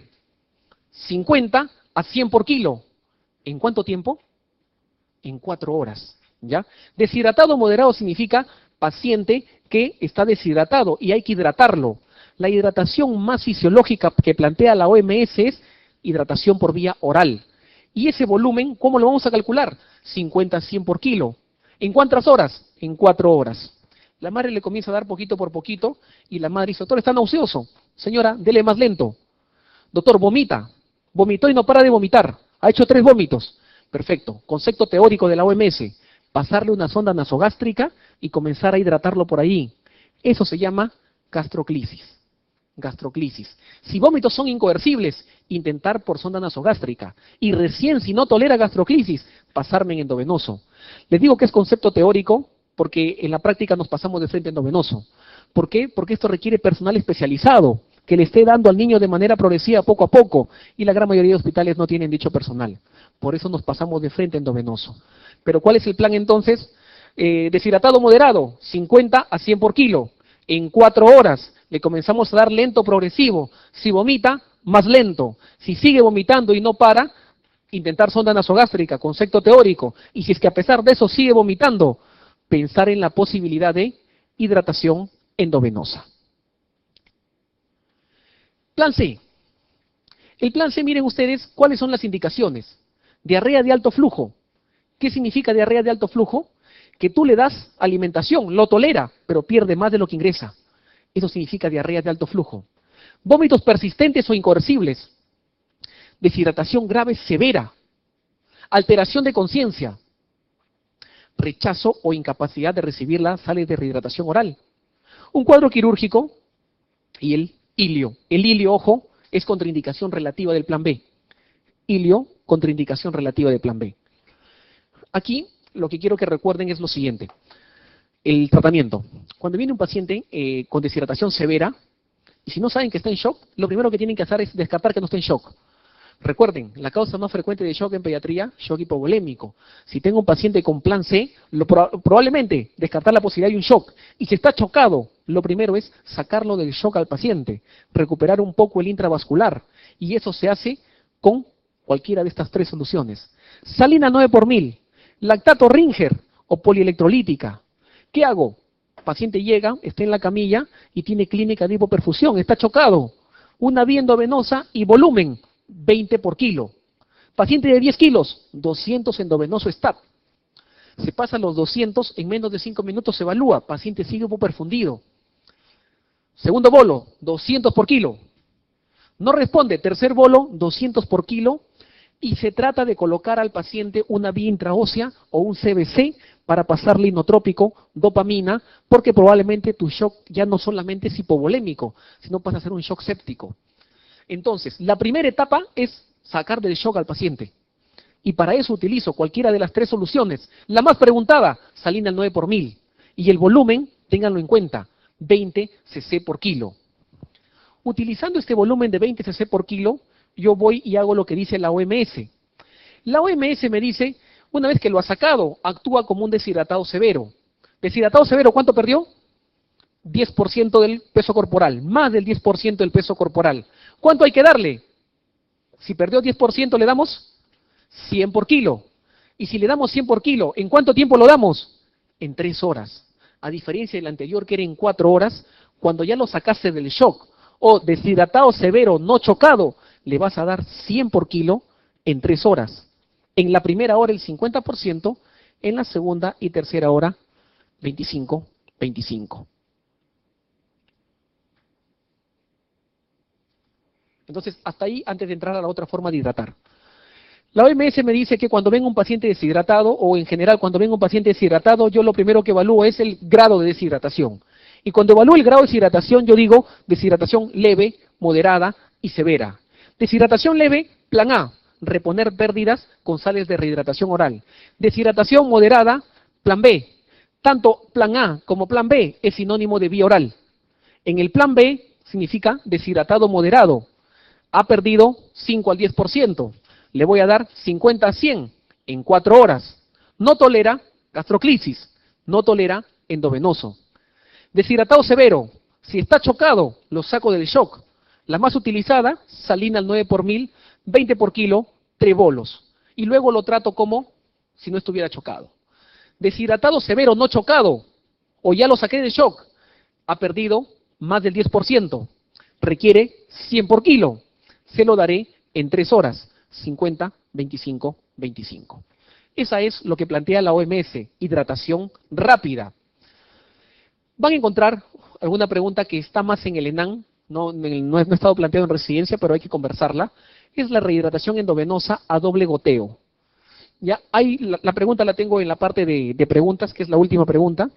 S1: 50 a 100 por kilo. ¿En cuánto tiempo? En 4 horas. ¿Ya? Deshidratado moderado significa paciente que está deshidratado y hay que hidratarlo. La hidratación más fisiológica que plantea la OMS es hidratación por vía oral. Y ese volumen, ¿cómo lo vamos a calcular? 50 a 100 por kilo. ¿En cuántas horas? En 4 horas. La madre le comienza a dar poquito por poquito y la madre dice, doctor, está nauseoso. Señora, dele más lento. Doctor, vomita. Vomitó y no para de vomitar. Ha hecho 3 vómitos. Perfecto. Concepto teórico de la OMS. Pasarle una sonda nasogástrica y comenzar a hidratarlo por ahí. Eso se llama gastroclisis. gastroclisis. Si vómitos son incoercibles, intentar por sonda nasogástrica. Y recién, si no tolera gastroclisis, pasarme en endovenoso. Les digo que es concepto teórico porque en la práctica nos pasamos de frente a endovenoso. ¿Por qué? Porque esto requiere personal especializado que le esté dando al niño de manera progresiva poco a poco, y la gran mayoría de hospitales no tienen dicho personal. Por eso nos pasamos de frente a endovenoso. Pero ¿cuál es el plan entonces? Deshidratado moderado, 50 a 100 por kilo. En 4 horas le comenzamos a dar lento progresivo. Si vomita, más lento. Si sigue vomitando y no para, intentar sonda nasogástrica, concepto teórico. Y si es que a pesar de eso sigue vomitando, pensar en la posibilidad de hidratación endovenosa. Plan C. El plan C, miren ustedes, ¿cuáles son las indicaciones? Diarrea de alto flujo. ¿Qué significa diarrea de alto flujo? Que tú le das alimentación, lo tolera, pero pierde más de lo que ingresa. Eso significa diarrea de alto flujo. Vómitos persistentes o incoercibles. Deshidratación grave severa. Alteración de conciencia. Rechazo o incapacidad de recibir las sales de rehidratación oral. Un cuadro quirúrgico y el ilio. El ilio, ojo, es contraindicación relativa del plan B. Ilio, contraindicación relativa del plan B. Aquí lo que quiero que recuerden es lo siguiente. El tratamiento. Cuando viene un paciente con deshidratación severa, y si no saben que está en shock, lo primero que tienen que hacer es descartar que no esté en shock. Recuerden, la causa más frecuente de shock en pediatría, shock hipovolémico. Si tengo un paciente con plan C, probablemente descartar la posibilidad de un shock. Y si está chocado, lo primero es sacarlo del shock al paciente, recuperar un poco el intravascular. Y eso se hace con cualquiera de estas 3 soluciones. Salina 9 por 1000, lactato Ringer o polielectrolítica. ¿Qué hago? El paciente llega, está en la camilla y tiene clínica de hipoperfusión, está chocado. Una vía endovenosa y volumen 20 por kilo. Paciente de 10 kilos, 200 endovenoso STAT. Se pasa los 200, en menos de 5 minutos se evalúa, paciente sigue hipoperfundido. Segundo bolo, 200 por kilo. No responde, tercer bolo, 200 por kilo, y se trata de colocar al paciente una vía intraósea o un CBC para pasarle inotrópico, dopamina, porque probablemente tu shock ya no solamente es hipovolémico, sino pasa a ser un shock séptico. Entonces, la primera etapa es sacar del shock al paciente. Y para eso utilizo cualquiera de las 3 soluciones. La más preguntada, salina 9 por 1000. Y el volumen, ténganlo en cuenta, 20 cc por kilo. Utilizando este volumen de 20 cc por kilo, yo voy y hago lo que dice la OMS. La OMS me dice, una vez que lo ha sacado, actúa como un deshidratado severo. ¿Deshidratado severo cuánto perdió? 10% del peso corporal, más del 10% del peso corporal. ¿Cuánto hay que darle? Si perdió 10%, le damos 100 por kilo. Y si le damos 100 por kilo, ¿en cuánto tiempo lo damos? En 3 horas. A diferencia del anterior, que era en 4 horas, cuando ya lo sacaste del shock, o deshidratado severo, no chocado, le vas a dar 100 por kilo en 3 horas. En la primera hora el 50%, en la segunda y tercera hora 25. Entonces, hasta ahí, antes de entrar a la otra forma de hidratar. La OMS me dice que cuando venga un paciente deshidratado, o en general cuando venga un paciente deshidratado, yo lo primero que evalúo es el grado de deshidratación. Y cuando evalúo el grado de deshidratación, yo digo deshidratación leve, moderada y severa. Deshidratación leve, plan A, reponer pérdidas con sales de rehidratación oral. Deshidratación moderada, plan B. Tanto plan A como plan B es sinónimo de vía oral. En el plan B significa deshidratado moderado. Ha perdido 5 al 10%. Le voy a dar 50 a 100 en 4 horas. No tolera gastroclisis, no tolera endovenoso. Deshidratado severo, si está chocado, lo saco del shock. La más utilizada, salina al 9 por 1000, 20 por kilo, 3 bolos. Y luego lo trato como si no estuviera chocado. Deshidratado severo, no chocado, o ya lo saqué del shock, ha perdido más del 10%. Requiere 100 por kilo. Se lo daré en 3 horas, 50, 25, 25. Esa es lo que plantea la OMS, hidratación rápida. Van a encontrar alguna pregunta que está más en el ENAN, no he estado planteado en residencia, pero hay que conversarla. Es la rehidratación endovenosa a doble goteo. Ya, la pregunta la tengo en la parte de preguntas, que es la última pregunta.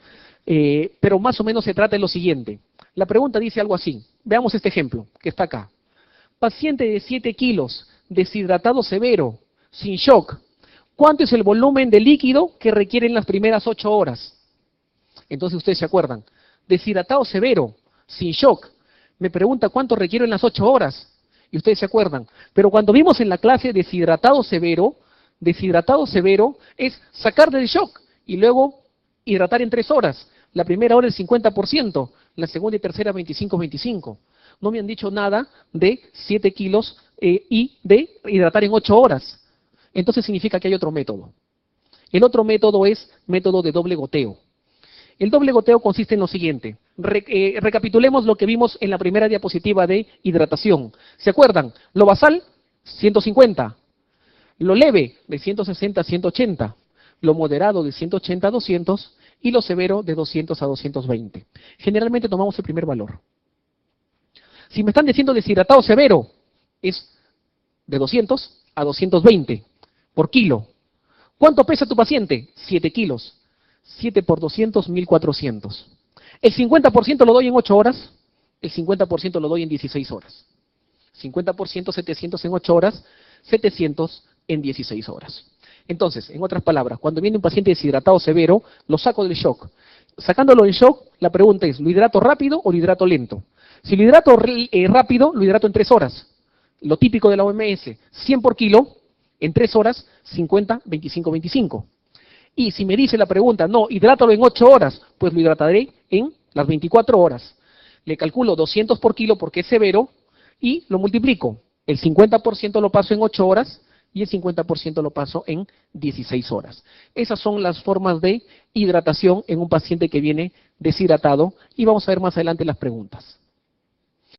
S1: pero más o menos se trata de lo siguiente. La pregunta dice algo así. Veamos este ejemplo que está acá. Paciente de 7 kilos, deshidratado severo, sin shock. ¿Cuánto es el volumen de líquido que requiere en las primeras 8 horas? Entonces ustedes se acuerdan. Deshidratado severo, sin shock. Me pregunta cuánto requiere en las 8 horas. Y ustedes se acuerdan. Pero cuando vimos en la clase deshidratado severo es sacar del shock y luego hidratar en 3 horas. La primera hora el 50%, la segunda y tercera 25-25. No me han dicho nada de 7 kilos y de hidratar en 8 horas. Entonces significa que hay otro método. El otro método es método de doble goteo. El doble goteo consiste en lo siguiente. Recapitulemos lo que vimos en la primera diapositiva de hidratación. ¿Se acuerdan? Lo basal, 150. Lo leve, de 160 a 180. Lo moderado, de 180 a 200. Y lo severo, de 200 a 220. Generalmente tomamos el primer valor. Si me están diciendo deshidratado severo, es de 200 a 220 por kilo. ¿Cuánto pesa tu paciente? 7 kilos. 7 por 200, 1400. ¿El 50% lo doy en 8 horas? El 50% lo doy en 16 horas. 50%, 700 en 8 horas, 700 en 16 horas. Entonces, en otras palabras, cuando viene un paciente deshidratado severo, lo saco del shock. Sacándolo del shock, la pregunta es, ¿lo hidrato rápido o lo hidrato lento? Si lo hidrato rápido, lo hidrato en 3 horas. Lo típico de la OMS, 100 por kilo, en 3 horas, 50, 25, 25. Y si me dice la pregunta, no, hidrátalo en 8 horas, pues lo hidrataré en las 24 horas. Le calculo 200 por kilo porque es severo y lo multiplico. El 50% lo paso en 8 horas y el 50% lo paso en 16 horas. Esas son las formas de hidratación en un paciente que viene deshidratado y vamos a ver más adelante las preguntas.